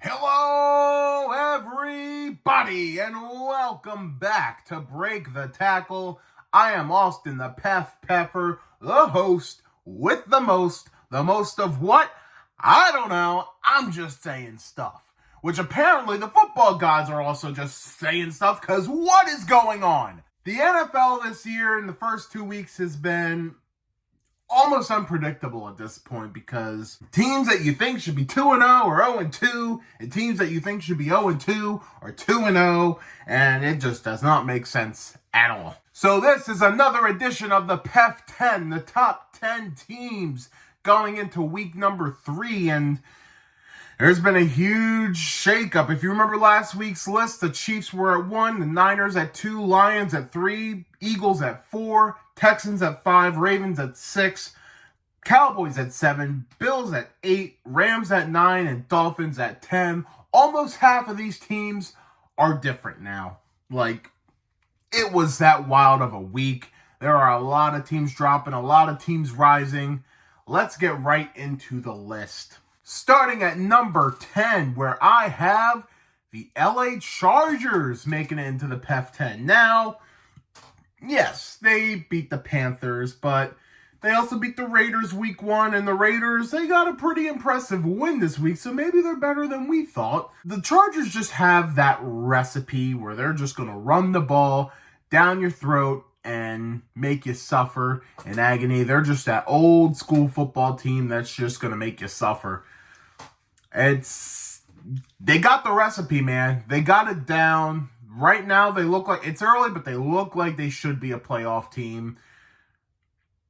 Hello, everybody, and welcome back to Break the Tackle. I am Austin, the PEF Peffer, the host with the most of what? I don't know, I'm just saying stuff. Which apparently the football gods are also just saying stuff, because what is going on? The NFL this year in the first 2 weeks has been almost unpredictable at this point, because teams that you think should be 2-0 or 0-2, and teams that you think should be 0-2 or 2-0, and it just does not make sense at all. So this is another edition of the PEF 10, the top 10 teams going into week number 3, and there's been a huge shakeup. If you remember last week's list, the Chiefs were at 1, the Niners at 2, Lions at 3, Eagles at 4, Texans at 5, Ravens at 6, Cowboys at 7, Bills at 8, Rams at 9, and Dolphins at 10. Almost half of these teams are different now. Like, it was that wild of a week. There are a lot of teams dropping, a lot of teams rising. Let's get right into the list. Starting at number 10, where I have the LA Chargers making it into the PEF 10. Now, yes, they beat the Panthers, but they also beat the Raiders week 1, and the Raiders, they got a pretty impressive win this week, so maybe they're better than we thought. The Chargers just have that recipe where they're just going to run the ball down your throat and make you suffer in agony. They're just that old school football team that's just going to make you suffer. They got the recipe, man. They got it down. Right now, they look like, it's early, but they look like they should be a playoff team.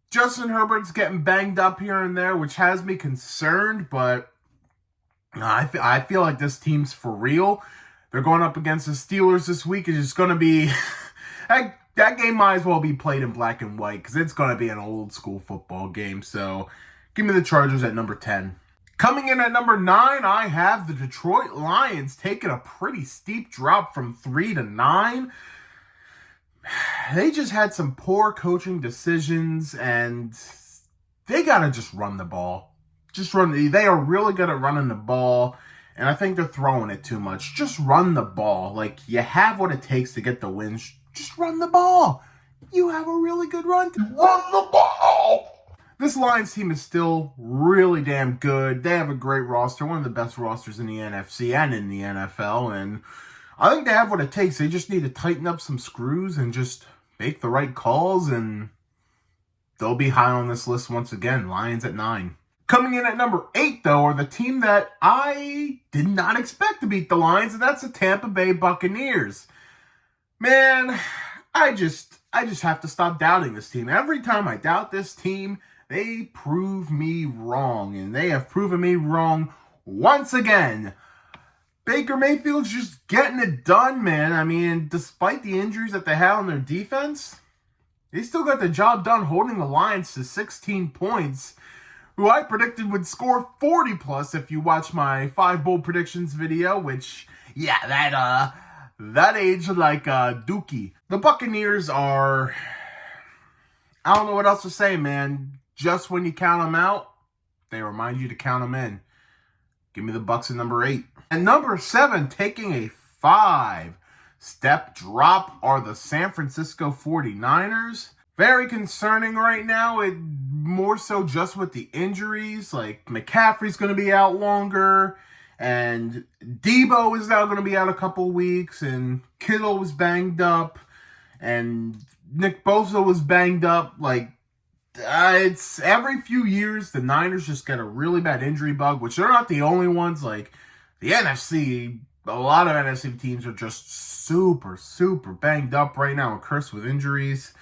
Justin Herbert's getting banged up here and there, which has me concerned, but I feel like this team's for real. They're going up against the Steelers this week. It's just going to be, that game might as well be played in black and white, because it's going to be an old school football game. So give me the Chargers at number 10. Coming in at number 9, I have the Detroit Lions taking a pretty steep drop from 3 to 9. They just had some poor coaching decisions, and they got to just run the ball. They are really good at running the ball, and I think they're throwing it too much. Just run the ball. Like, you have what it takes to get the wins. Just run the ball. You have a really good run. Run the ball! This Lions team is still really damn good. They have a great roster, one of the best rosters in the NFC and in the NFL, and I think they have what it takes. They just need to tighten up some screws and just make the right calls, and they'll be high on this list once again. Lions at 9. Coming in at number 8, though, are the team that I did not expect to beat the Lions, and that's the Tampa Bay Buccaneers. Man, I just have to stop doubting this team. Every time I doubt this team, they prove me wrong, and they have proven me wrong once again. Baker Mayfield's just getting it done, man. I mean, despite the injuries that they had on their defense, they still got the job done holding the Lions to 16 points, who I predicted would score 40+ if you watch my 5 bold predictions video, which, yeah, that aged like Dookie. The Buccaneers are, I don't know what else to say, man. Just when you count them out, they remind you to count them in. Give me the Bucs at number 8. And number 7, taking a 5-step drop, are the San Francisco 49ers. Very concerning right now. It more so just with the injuries. Like, McCaffrey's going to be out longer, and Debo is now going to be out a couple weeks, and Kittle was banged up, and Nick Bosa was banged up. Like, it's every few years the Niners just get a really bad injury bug, which they're not the only ones. Like, the NFC, a lot of NFC teams are just super, super banged up right now and cursed with injuries.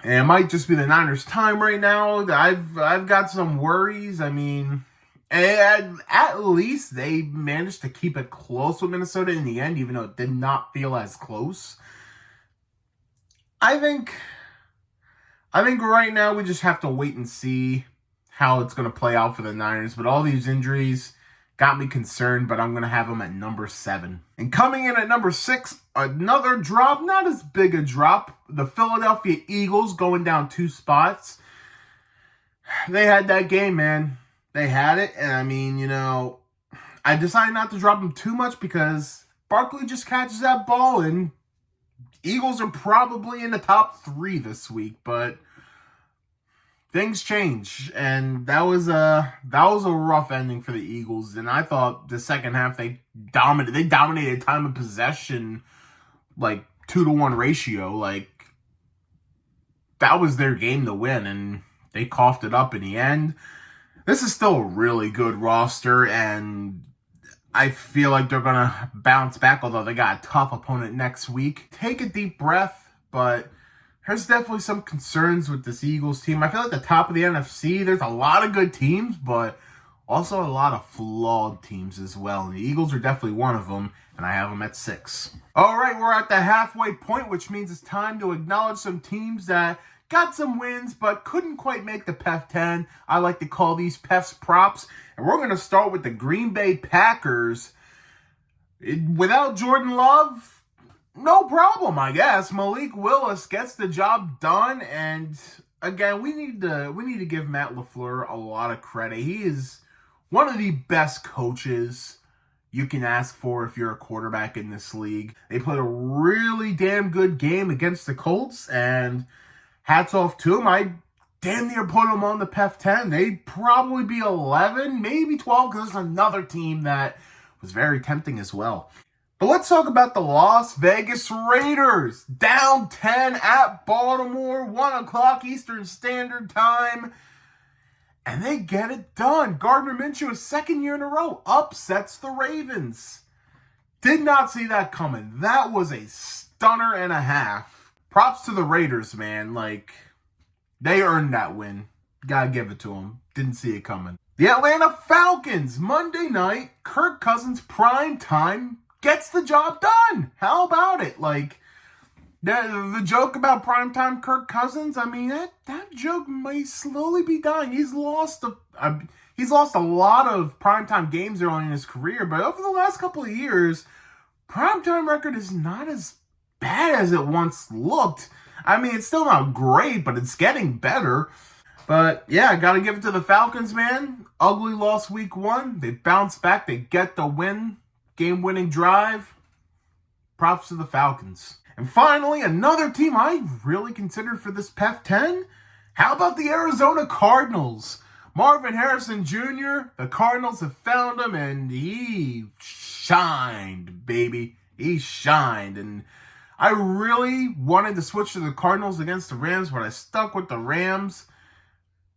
And it might just be the Niners' time right now. I've got some worries. I mean, at least they managed to keep it close with Minnesota in the end, even though it did not feel as close. I think right now we just have to wait and see how it's going to play out for the Niners. But all these injuries got me concerned, but I'm going to have them at number 7. And coming in at number 6, another drop, not as big a drop. The Philadelphia Eagles going down 2 spots. They had that game, man. They had it, and I mean, I decided not to drop him too much because Barkley just catches that ball, and Eagles are probably in the top 3 this week, but things change, and that was a rough ending for the Eagles. And I thought the second half they dominated time of possession, like 2-to-1 ratio. Like, that was their game to win, and they coughed it up in the end. This is still a really good roster, and I feel like they're going to bounce back, although they got a tough opponent next week. Take a deep breath, but there's definitely some concerns with this Eagles team. I feel like the top of the NFC, there's a lot of good teams, but also a lot of flawed teams as well. And the Eagles are definitely one of them, and I have them at 6. All right, we're at the halfway point, which means it's time to acknowledge some teams that got some wins, but couldn't quite make the PEF 10. I like to call these PEFs props. And we're going to start with the Green Bay Packers. Without Jordan Love, no problem, I guess. Malik Willis gets the job done. And again, we need to give Matt LaFleur a lot of credit. He is one of the best coaches you can ask for if you're a quarterback in this league. They played a really damn good game against the Colts, and hats off to him. I damn near put them on the PEF 10. They'd probably be 11, maybe 12, because there's another team that was very tempting as well. But let's talk about the Las Vegas Raiders. Down 10 at Baltimore, 1 o'clock Eastern Standard Time. And they get it done. Gardner Minshew, his second year in a row, upsets the Ravens. Did not see that coming. That was a stunner and a half. Props to the Raiders, man. Like, they earned that win. Gotta give it to them. Didn't see it coming. The Atlanta Falcons, Monday night, Kirk Cousins, prime time, gets the job done. How about it? Like, the joke about primetime Kirk Cousins, I mean, that joke might slowly be dying. He's lost a lot of primetime games early in his career, but over the last couple of years, primetime record is not as bad as it once looked. I mean, it's still not great, but it's getting better. But yeah, I gotta give it to the Falcons, man. Ugly loss week 1. They bounce back. They get the win. Game-winning drive. Props to the Falcons. And finally, another team I really considered for this PEF 10. How about the Arizona Cardinals? Marvin Harrison Jr., the Cardinals have found him, and he shined, baby. He shined. And I really wanted to switch to the Cardinals against the Rams, but I stuck with the Rams.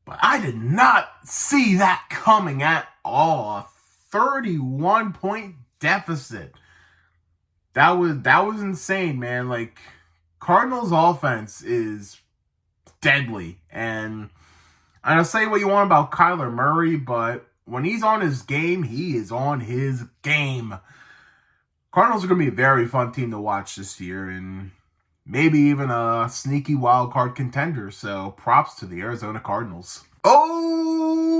But I did not see that coming at all. A 31-point deficit. That was insane, man. Like, Cardinals offense is deadly. And I'll say what you want about Kyler Murray, but when he's on his game, he is on his game. Cardinals are going to be a very fun team to watch this year, and maybe even a sneaky wild card contender. So props to the Arizona Cardinals. Alrighty.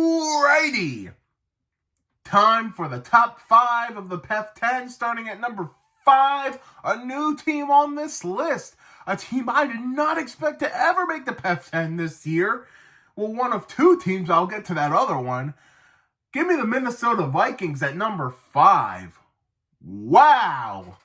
Time for the top 5 of the PEF 10, starting at number 5, a new team on this list. A team I did not expect to ever make the PEF 10 this year. Well, one of 2 teams. I'll get to that other one. Give me the Minnesota Vikings at number 5. Wow.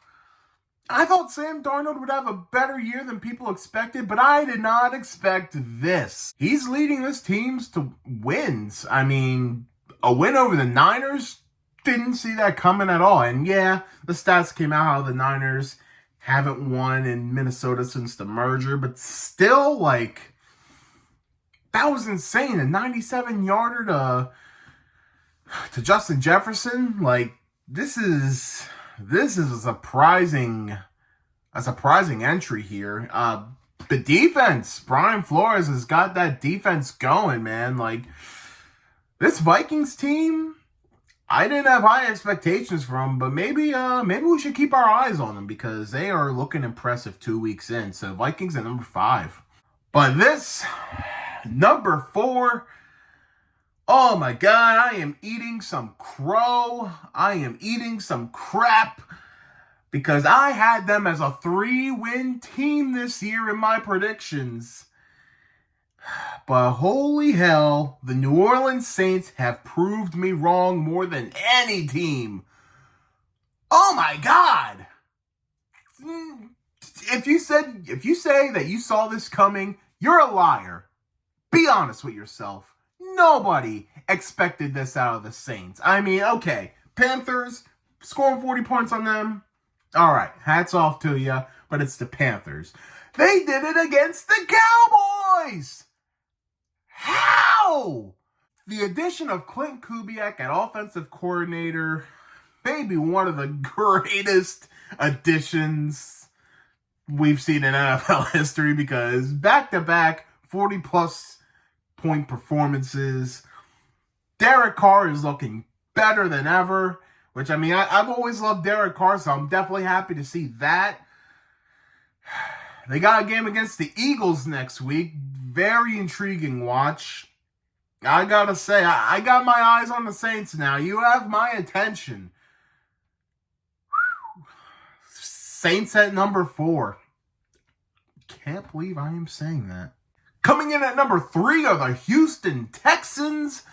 I thought Sam Darnold would have a better year than people expected, but I did not expect this. He's leading this team to wins. I mean, a win over the Niners, didn't see that coming at all. And yeah, the stats came out how the Niners haven't won in Minnesota since the merger, but still, like, that was insane. A 97-yarder to Justin Jefferson. Like, this is a surprising entry here. The defense, Brian Flores has got that defense going, man. Like, this Vikings team, I didn't have high expectations for them, but maybe we should keep our eyes on them because they are looking impressive 2 weeks in. So Vikings at number 5. But this, number 4, oh my God, I am eating some crow. I am eating some crap because I had them as a 3-win team this year in my predictions. But holy hell, the New Orleans Saints have proved me wrong more than any team. Oh my God! If you say that you saw this coming, you're a liar. Be honest with yourself. Nobody expected this out of the Saints. I mean, okay, Panthers scoring 40 points on them. All right, hats off to you, but it's the Panthers. They did it against the Cowboys. How? The addition of Clint Kubiak at offensive coordinator may be one of the greatest additions we've seen in NFL history, because back-to-back 40-plus point performances. Derek Carr is looking better than ever, which, I mean, I've always loved Derek Carr, so I'm definitely happy to see that. They got a game against the Eagles next week. Very intriguing watch. I gotta say, I got my eyes on the Saints now. You have my attention. Saints at number 4. Can't believe I am saying that. Coming in at number 3 are the Houston Texans.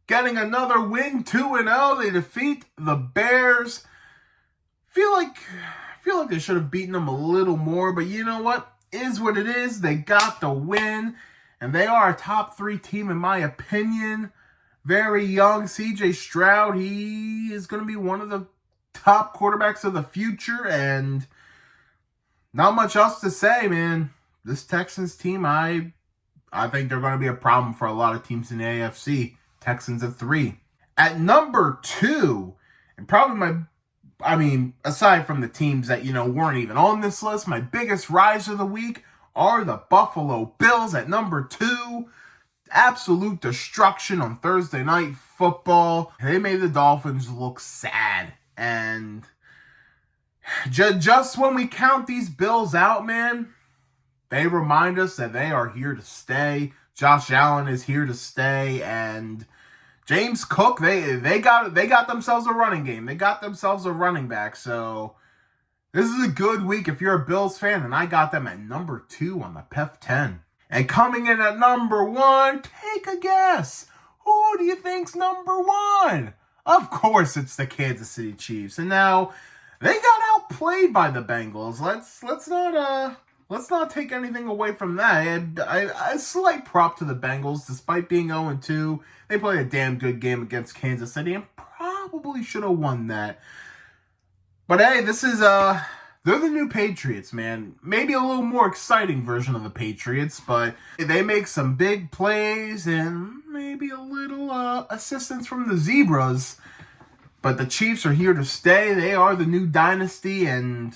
Getting another win, 2-0. They defeat the Bears. Feel like they should have beaten them a little more, but you know what? Is what it is. They got the win, and they are a top 3 team in my opinion. Very young CJ Stroud. He is going to be one of the top quarterbacks of the future, and not much else to say, man. This Texans team, I think they're going to be a problem for a lot of teams in the AFC. Texans at 3. At number 2, and probably aside from the teams that, weren't even on this list, my biggest rise of the week are the Buffalo Bills at number 2. Absolute destruction on Thursday Night Football. They made the Dolphins look sad. And just when we count these Bills out, man, they remind us that they are here to stay. Josh Allen is here to stay, and James Cook, they got themselves a running game. They got themselves a running back. So this is a good week if you're a Bills fan, and I got them at number 2 on the PEF 10. And coming in at number 1, take a guess. Who do you think's number 1? Of course, it's the Kansas City Chiefs. And now they got outplayed by the Bengals. Let's not take anything away from that. A slight prop to the Bengals, despite being 0-2. They played a damn good game against Kansas City and probably should have won that. But hey, they're the new Patriots, man. Maybe a little more exciting version of the Patriots, but they make some big plays and maybe a little assistance from the Zebras. But the Chiefs are here to stay. They are the new dynasty, and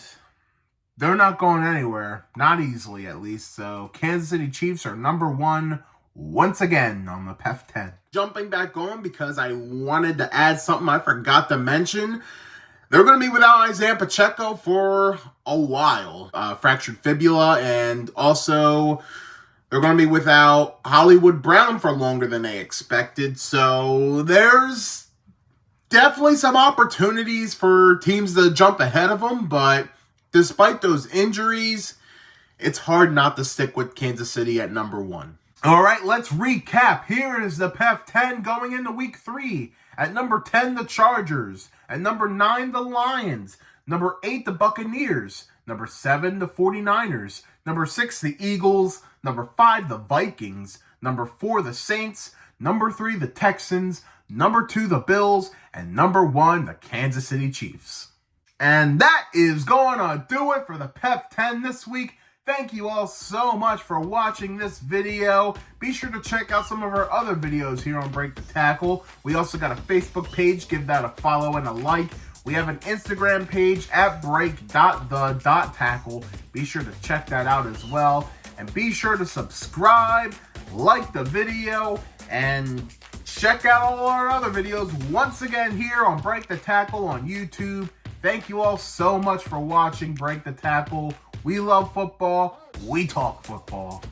they're not going anywhere. Not easily, at least. So Kansas City Chiefs are number 1 once again on the PEF 10. Jumping back on because I wanted to add something I forgot to mention. They're going to be without Isaiah Pacheco for a while. Fractured fibula, and also they're going to be without Hollywood Brown for longer than they expected. So there's definitely some opportunities for teams to jump ahead of them, but despite those injuries, it's hard not to stick with Kansas City at number 1. All right, let's recap. Here is the PEF 10 going into week 3. At number 10, the Chargers. At number 9, the Lions. Number 8, the Buccaneers. Number 7, the 49ers. Number 6, the Eagles. Number 5, the Vikings. Number 4, the Saints. Number 3, the Texans. Number 2, the Bills. And number 1, the Kansas City Chiefs. And that is going to do it for the PEF 10 this week. Thank you all so much for watching this video. Be sure to check out some of our other videos here on Break the Tackle. We also got a Facebook page. Give that a follow and a like. We have an Instagram page at break.the.tackle. Be sure to check that out as well. And be sure to subscribe, like the video, and check out all our other videos once again here on Break the Tackle on YouTube. Thank you all so much for watching Break the Tackle. We love football. We talk football.